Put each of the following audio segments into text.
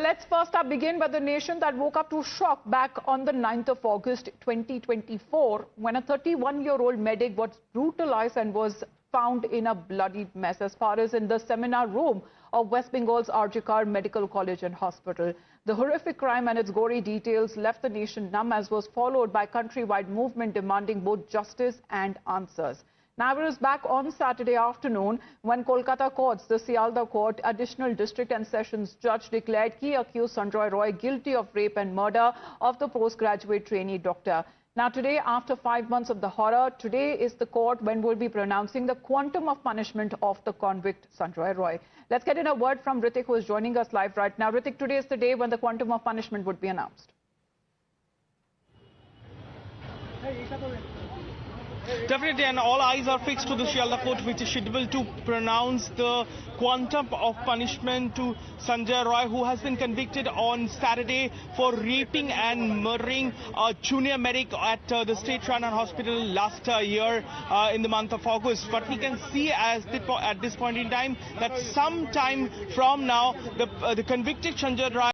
let's first begin by the nation that woke up to shock back on the 9th of August 2024 when a 31-year-old medic was brutalized and was found in a bloody mess as far as in the seminar room of West Bengal's RG Kar Medical College and Hospital. The horrific crime and its gory details left the nation numb, as was followed by countrywide movement demanding both justice and answers. Now it was back on Saturday afternoon when Kolkata courts, the Sialda court, additional district and sessions judge declared key accused Sanjay Roy guilty of rape and murder of the postgraduate trainee doctor. Now today, after 5 months of the horror, today is the court when we'll be pronouncing the quantum of punishment of the convict Sanjay Roy. Let's get in a word from Ritik, who is joining us live right now. Ritik, today is the day when the quantum of punishment would be announced. Definitely, and all eyes are fixed to the Sialda court, which is scheduled to pronounce the quantum of punishment to Sanjay Roy, who has been convicted on Saturday for raping and murdering a junior medic at the State Rana Hospital last year in the month of August. But we can see at this point in time that some time from now, the convicted Sanjay Roy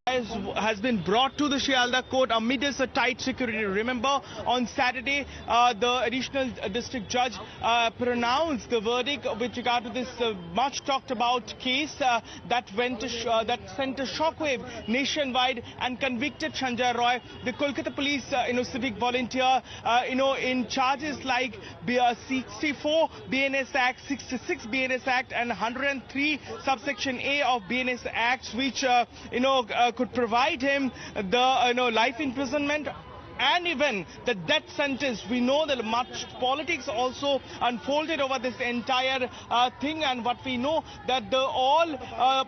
has been brought to the Sialda court amidst a tight security. Remember, on Saturday, the additional district judge pronounced the verdict with regard to this much talked about case that sent a shockwave nationwide and convicted Sanjay Roy. The Kolkata police, civic volunteer, in charges like 64 BNS Act, 66 BNS Act, and 103 subsection A of BNS Acts, which could provide him the life imprisonment and even the death sentence. We know that much politics also unfolded over this entire thing, and what we know that the all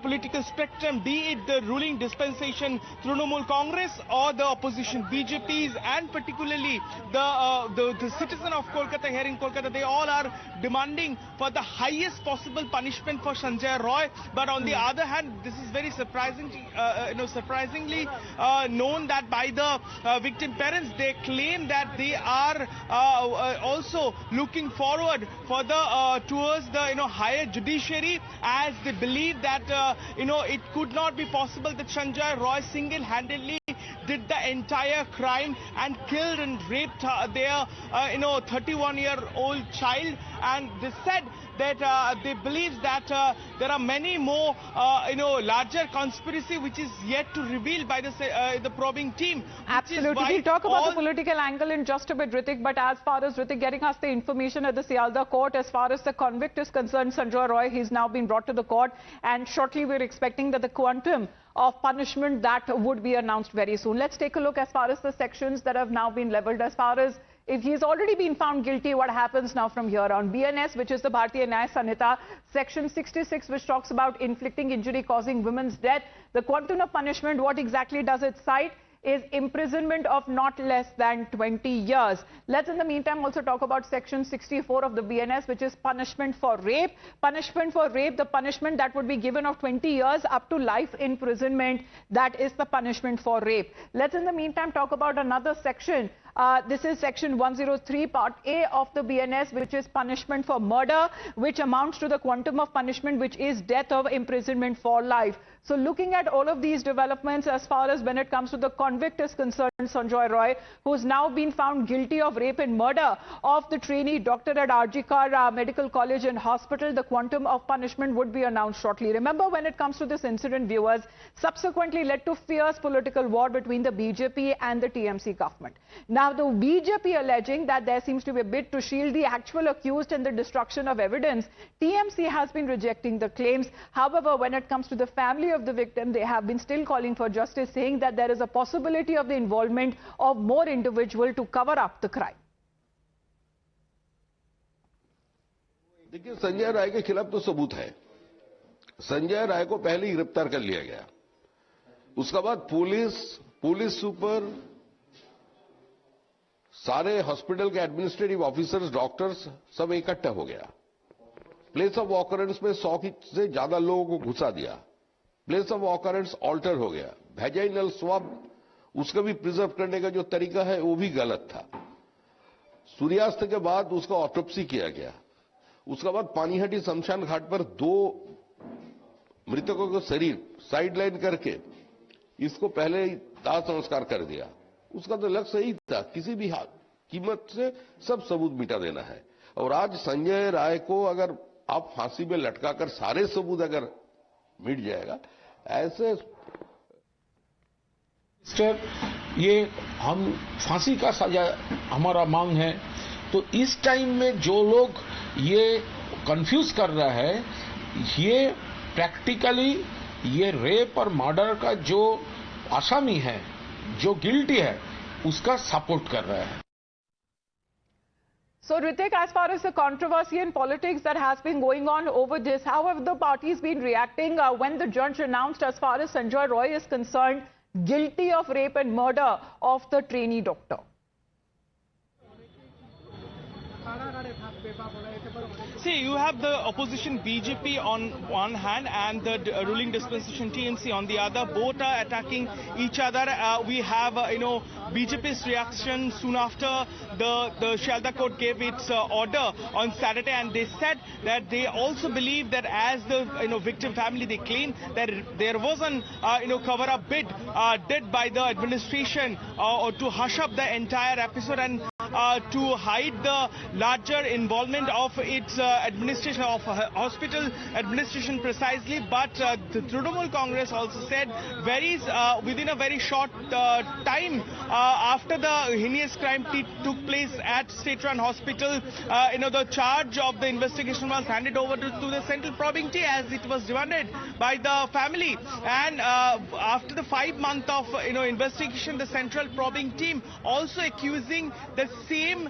political spectrum, be it the ruling dispensation Trinamool Congress or the opposition BJPs, and particularly the citizen of Kolkata here in Kolkata, they all are demanding for the highest possible punishment for Sanjay Roy. But on the other hand, this is very surprisingly known that by the victim parents, they claim that they are also looking forward for the towards the higher judiciary, as they believe that it could not be possible that Sanjay Roy single-handedly did the entire crime and killed and raped their 31-year-old child. And they said that they believe that there are many more larger conspiracy which is yet to reveal by the probing team. Absolutely. We'll talk about the political angle in just a bit, Ritik, but as far as Ritik getting us the information at the Sialda court, as far as the convict is concerned, Sanjay Roy, he's now been brought to the court, and shortly we're expecting that the quantum of punishment that would be announced very soon. Let's take a look as far as the sections that have now been leveled. As far as if he's already been found guilty, what happens now from here on? BNS, which is the Bharatiya Nyaya Sanhita, section 66, which talks about inflicting injury causing women's death. The quantum of punishment, what exactly does it cite? Is imprisonment of not less than 20 years. Let's in the meantime also talk about section 64 of the BNS, which is punishment for rape. Punishment for rape, the punishment that would be given of 20 years up to life imprisonment, that is the punishment for rape. Let's in the meantime talk about another section. This is section 103 part A of the BNS, which is punishment for murder, which amounts to the quantum of punishment, which is death or imprisonment for life. So looking at all of these developments as far as when it comes to the convict is concerned, Sanjay Roy, who's now been found guilty of rape and murder of the trainee doctor at RG Kar Medical College and Hospital, the quantum of punishment would be announced shortly. Remember, when it comes to this incident, viewers, subsequently led to fierce political war between the BJP and the TMC government. Now, the BJP alleging that there seems to be a bid to shield the actual accused and the destruction of evidence. TMC has been rejecting the claims. However, when it comes to the family of the victim, they have been still calling for justice, saying that there is a possibility of the involvement of more individuals to cover up the crime. देखिए, संजय राय के खिलाफ तो सबूत है. संजय राय को पहले ही गिरफ्तार कर लिया गया. उसके बाद पुलिस सुपर, सारे हॉस्पिटल के एडमिनिस्ट्रेटिव ऑफिसर्स, डॉक्टर्स सब इकट्ठा हो गया. प्लेस ऑफ ऑकरेंस में 100 से ज्यादा लोगों को घुसा दिया. प्लेस ऑफ ऑकरेंस ऑल्टर हो गया. वेजाइनल स्वाब, उसका भी प्रिजर्व करने का जो तरीका है वो भी गलत था. सूर्यास्त के बाद उसका ऑटोप्सी किया गया. उसके बाद पानीहाटी शमशान घाट पर 2 मृतकों का शरीर साइड लाइन करके इसको पहले ही दाह संस्कार कर दिया। उसका तो लक्ष्य यही था, किसी भी कीमत से सब सबूत मिटा देना है। और आज संजय राय को अगर आप फांसी में लटकाकर सारे सबूत अगर मिट जाएगा, ऐसे सर ये हम फांसी का सजा हमारा मांग है। तो इस टाइम में जो लोग ये कंफ्यूज कर रहा है, ये प्रैक्टिकली ये रेप और मर्डर का जो आसामी है, जो गिल्टी है, उसका सपोर्ट कर रहा है। So, Ritik, as far as the controversy in politics that has been going on over this, how have the parties been reacting when the judge announced, as far as Sanjay Roy is concerned, guilty of rape and murder of the trainee doctor? See, you have the opposition BJP on one hand and the ruling dispensation TMC on the other. Both are attacking each other. We have, BJP's reaction soon after the Shialdah court gave its order on Saturday, and they said that they also believe that as the victim family, they claim that there was an cover-up bid did by the administration or to hush up the entire episode and to hide the larger involvement of its administration, of hospital administration precisely. But the Trinamool Congress also said within a very short time after the heinous crime took place at State Run Hospital, the charge of the investigation was handed over to the Central Probing Team as it was demanded by the family. And after the 5 months of investigation, the Central Probing Team also accusing the same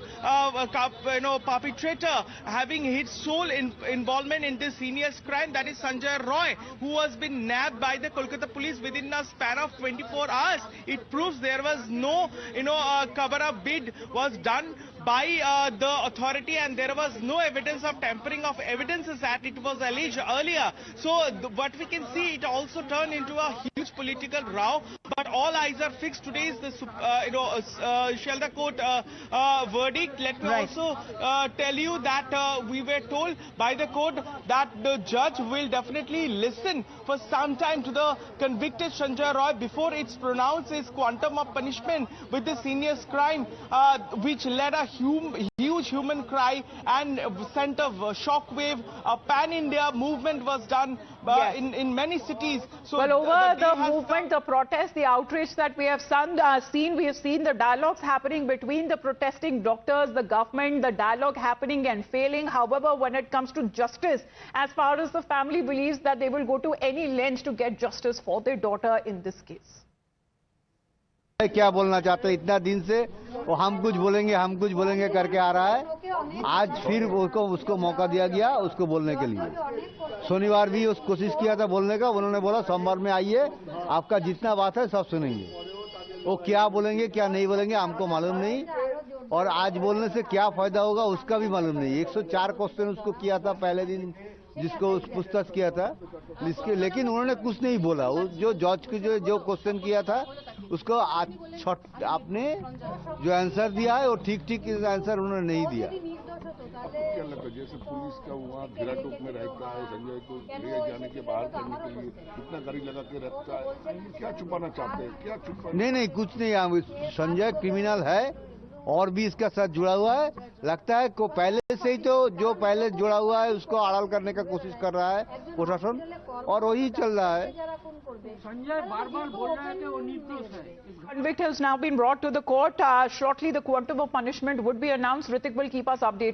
perpetrator having his sole involvement in this heinous crime, that is Sanjay Roy, who has been nabbed by the Kolkata police within a span of 24 hours. It proves there was no cover-up bid was done by the authority, and there was no evidence of tampering of evidences that it was alleged earlier. So what we can see, it also turned into a huge political row. But all eyes are fixed. Today is the Shialdah court verdict. Let me also tell you that we were told by the court that the judge will definitely listen for some time to the convicted Sanjay Roy before it's pronounced his quantum of punishment with this heinous crime, which led a huge human cry and sent a shockwave. A pan-India movement was done in many cities. So well, over the movement, the protest, the outrage that we have seen, we have seen the dialogues happening between the protesting doctors, the government, the dialogue happening and failing. However, when it comes to justice, as far as the family believes that they will go to any length to get justice for their daughter in this case. क्या बोलना चाहते हैं? इतना दिन से वो हम कुछ बोलेंगे करके आ रहा है। आज फिर उसको मौका दिया गया उसको बोलने के लिए। शनिवार भी उस कोशिश किया था बोलने का, उन्होंने बोला सोमवार में आइए, आपका जितना बात है सब सुनेंगे। वो क्या बोलेंगे क्या नहीं बोलेंगे हमको मालूम नहीं, और आज बोलने से क्या फायदा होगा उसका भी मालूम नहीं। 104 क्वेश्चन उसको किया था पहले दिन, जिसको उस पुस्तक किया था, लेकिन उन्होंने कुछ नहीं बोला। जो जज को जो क्वेश्चन किया था उसको आपने जो आंसर दिया है वो ठीक आंसर उन्होंने नहीं दिया। क्या लगता है जैसे पुलिस का वहाँ घेराटोप में रहता है, संजय को ले जाने के बाहर करने के लिए इतना गाड़ी लगा के रखता है, क्या छुपाना चाहते हैं? क्या छुपाना? नहीं कुछ नहीं। संजय क्रिमिनल है और भी इसका साथ जुड़ा हुआ है। लगता है को पहले से ही तो जो पहले जुड़ा हुआ है उसको आड़ाल करने का कोशिश कर रहा है प्रशासन, और वही चल रहा है। संजय बार-बार बोल रहा है कि वो निर्दोष है। Convict has now been brought to the court. Shortly, the quantum of punishment would be announced. Ritik will keep us updated.